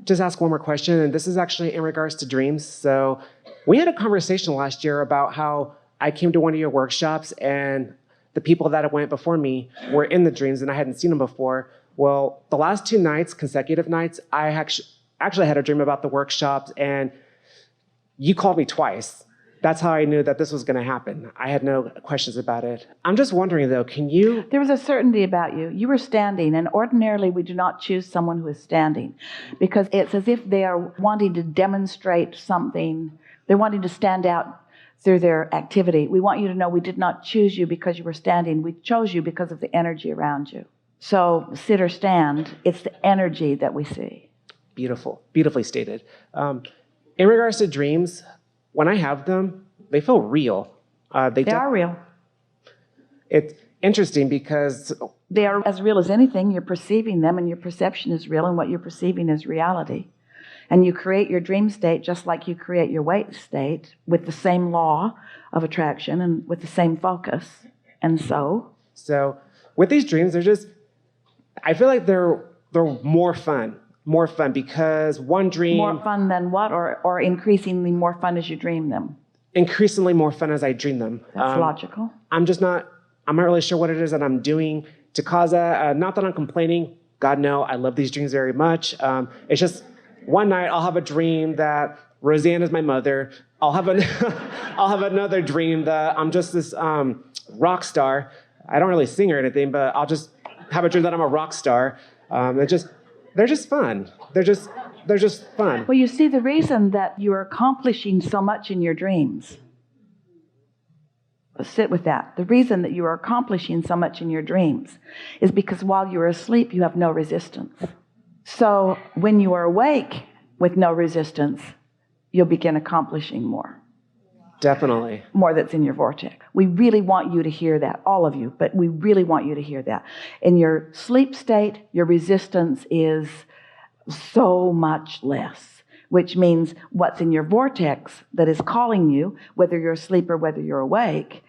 just ask one more question, and this is actually in regards to dreams. So we had a conversation last year about how I came to one of your workshops, and the people that went before me were in the dreams, and I hadn't seen them before. Well, the last 2 nights, consecutive nights, I actually had a dream about the workshops, and you called me twice. That's how I knew that this was going to happen. I had no questions about it. I'm just wondering, though, can you... There was a certainty about you. You were standing, and ordinarily we do not choose someone who is standing because it's as if they are wanting to demonstrate something. They're wanting to stand out through their activity. We want you to know we did not choose you because you were standing. We chose you because of the energy around you. So sit or stand, it's the energy that we see. Beautiful. Beautifully stated. In regards to dreams, when I have them, they feel real. They are real. It's interesting because... They are as real as anything. You're perceiving them, and your perception is real, and what you're perceiving is reality. And you create your dream state just like you create your wake state with the same law of attraction and with the same focus. And so with these dreams, I feel like they're more fun. More fun because one dream... More fun than what? Or increasingly more fun as you dream them? Increasingly more fun as I dream them. That's logical. I'm not really sure what it is that I'm doing to cause that. Not that I'm complaining. God, no, I love these dreams very much. It's just one night I'll have a dream that Roseanne is my mother. I'll have another dream that I'm just this rock star. I don't really sing or anything, but I'll just have a dream that I'm a rock star. They're just fun. They're just fun. Well, you see, the reason that you're accomplishing so much in your dreams, sit with that. The reason that you are accomplishing so much in your dreams is because while you're asleep, you have no resistance. So when you are awake with no resistance, you'll begin accomplishing more. Definitely. More that's in your vortex. We really want you to hear that, all of you, but we really want you to hear that. In your sleep state, your resistance is so much less, which means what's in your vortex that is calling you, whether you're asleep or whether you're awake,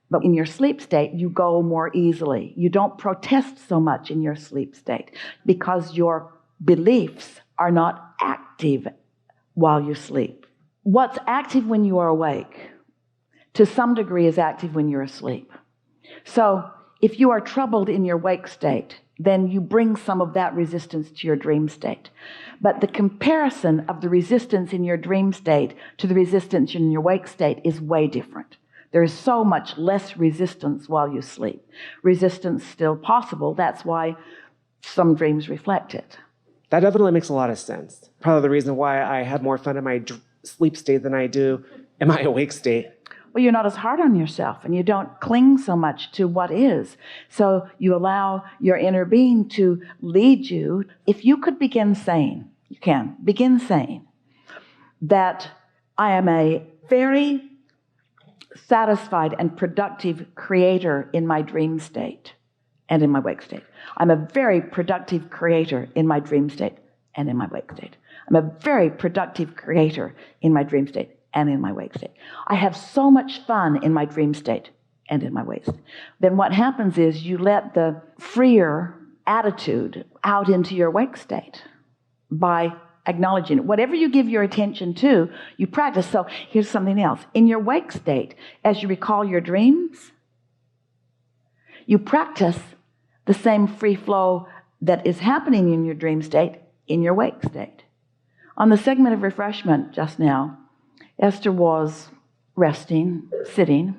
but in your sleep state, you go more easily. You don't protest so much in your sleep state because your beliefs are not active while you sleep. What's active when you are awake, to some degree, is active when you're asleep. So if you are troubled in your wake state, then you bring some of that resistance to your dream state. But the comparison of the resistance in your dream state to the resistance in your wake state is way different. There is so much less resistance while you sleep. Resistance still possible. That's why some dreams reflect it. That definitely makes a lot of sense. Probably the reason why I had more fun in my sleep state than I do in my awake state. Well, you're not as hard on yourself, and you don't cling so much to what is. So you allow your inner being to lead you. If you could begin saying, you can begin saying that I am a very satisfied and productive creator in my dream state and in my wake state. I'm a very productive creator in my dream state and in my wake state. I'm a very productive creator in my dream state and in my wake state. I have so much fun in my dream state and in my wake state. Then what happens is you let the freer attitude out into your wake state by acknowledging it. Whatever you give your attention to, you practice. So here's something else. In your wake state, as you recall your dreams, you practice the same free flow that is happening in your dream state in your wake state. On the segment of refreshment just now, Esther was resting, sitting,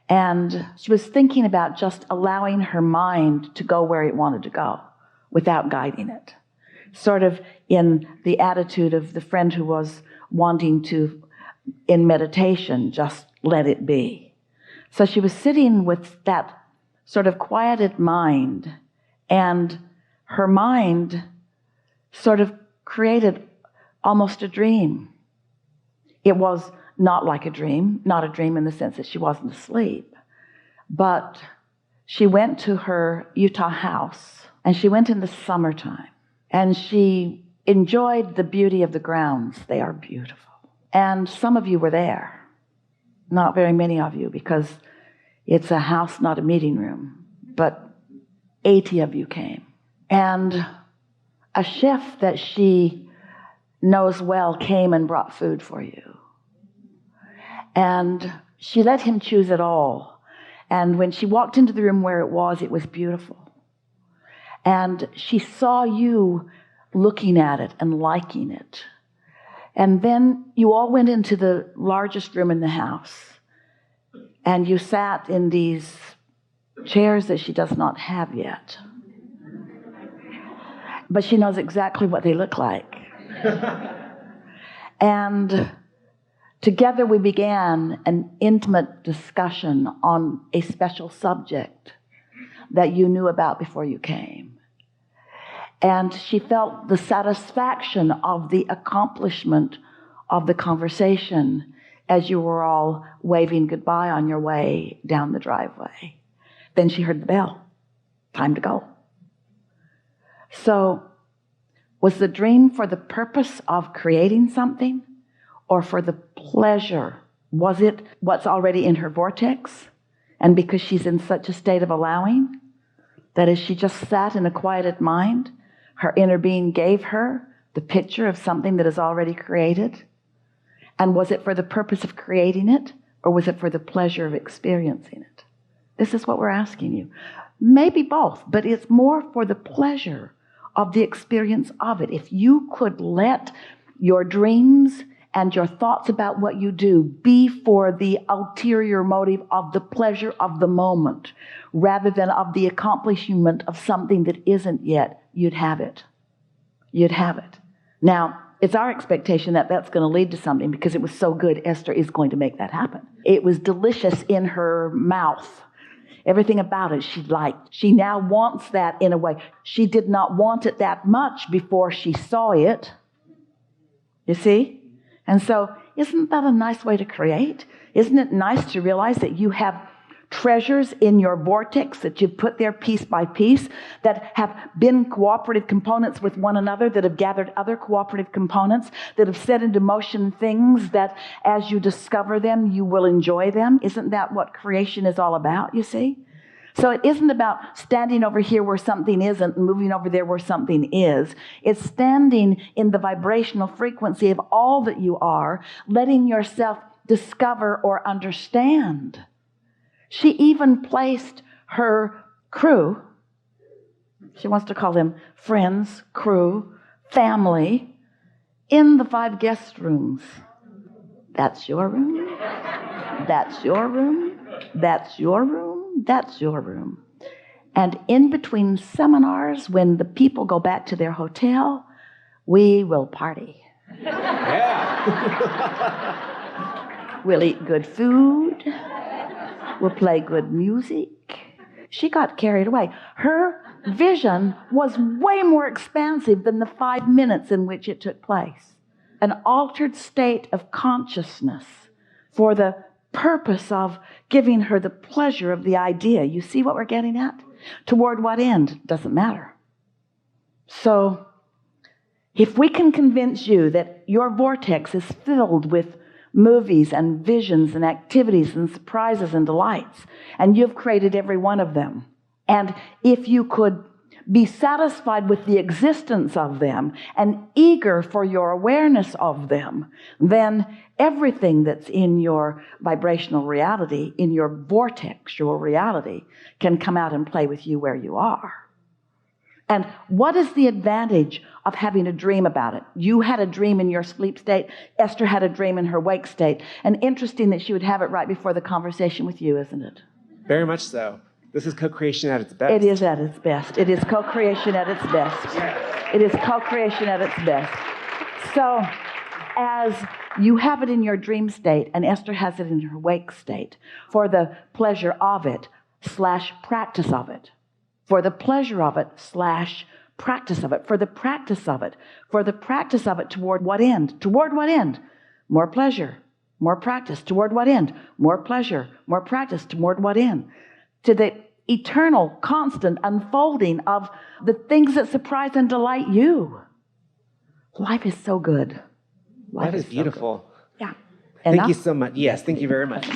and she was thinking about just allowing her mind to go where it wanted to go without guiding it. Sort of in the attitude of the friend who was wanting to, in meditation, just let it be. So she was sitting with that sort of quieted mind, and her mind sort of created almost a dream. It was not like a dream, not a dream in the sense that she wasn't asleep, but she went to her Utah house, and she went in the summertime, and she enjoyed the beauty of the grounds. They are beautiful. And some of you were there, not very many of you, because it's a house, not a meeting room, but 80 of you came. And a chef that she knows well, came and brought food for you. And she let him choose it all. And when she walked into the room where it was beautiful. And she saw you looking at it and liking it. And then you all went into the largest room in the house. And you sat in these chairs that she does not have yet. But she knows exactly what they look like. And together we began an intimate discussion on a special subject that you knew about before you came. And she felt the satisfaction of the accomplishment of the conversation as you were all waving goodbye on your way down the driveway. Then she heard the bell. Time to go. So, was the dream for the purpose of creating something or for the pleasure? Was it what's already in her vortex? And because she's in such a state of allowing, that as she just sat in a quieted mind, her inner being gave her the picture of something that is already created? And was it for the purpose of creating it, or was it for the pleasure of experiencing it? This is what we're asking you. Maybe both, but it's more for the pleasure of the experience of it. If you could let your dreams and your thoughts about what you do be for the ulterior motive of the pleasure of the moment, rather than of the accomplishment of something that isn't yet, you'd have it. You'd have it. Now, it's our expectation that that's going to lead to something because it was so good, Esther is going to make that happen. It was delicious in her mouth. Everything about it she liked. She now wants that in a way. She did not want it that much before she saw it. You see? And so, isn't that a nice way to create? Isn't it nice to realize that you have treasures in your vortex that you've put there piece by piece that have been cooperative components with one another, that have gathered other cooperative components, that have set into motion things that as you discover them, you will enjoy them? Isn't that what creation is all about, you see? So it isn't about standing over here where something isn't and moving over there where something is. It's standing in the vibrational frequency of all that you are, letting yourself discover or understand. She even placed her crew, she wants to call them friends, crew, family, in the 5 guest rooms. That's your room. That's your room. That's your room. That's your room. And in between seminars, when the people go back to their hotel, we will party. Yeah. We'll eat good food. We'll play good music. She got carried away. Her vision was way more expansive than the 5 minutes in which it took place. An altered state of consciousness for the purpose of giving her the pleasure of the idea. You see what we're getting at? Toward what end? Doesn't matter. So, if we can convince you that your vortex is filled with movies and visions and activities and surprises and delights, and you've created every one of them, and if you could be satisfied with the existence of them and eager for your awareness of them, then everything that's in your vibrational reality, in your vortexual reality, can come out and play with you where you are. And what is the advantage of having a dream about it? You had a dream in your sleep state. Esther had a dream in her wake state. And interesting that she would have it right before the conversation with you, isn't it? Very much so. This is co-creation at its best. It is at its best. It is co-creation at its best. It is co-creation at its best. So, as you have it in your dream state, and Esther has it in her wake state, for the pleasure of it / practice of it, for the pleasure of it / practice of it, for the practice of it, for the practice of it toward what end? Toward what end? More pleasure, more practice. Toward what end? More pleasure, more practice. Toward what end? To the eternal, constant unfolding of the things that surprise and delight you. Life is so good. Life is beautiful. Yeah. Thank you so much. Yes, thank you very much.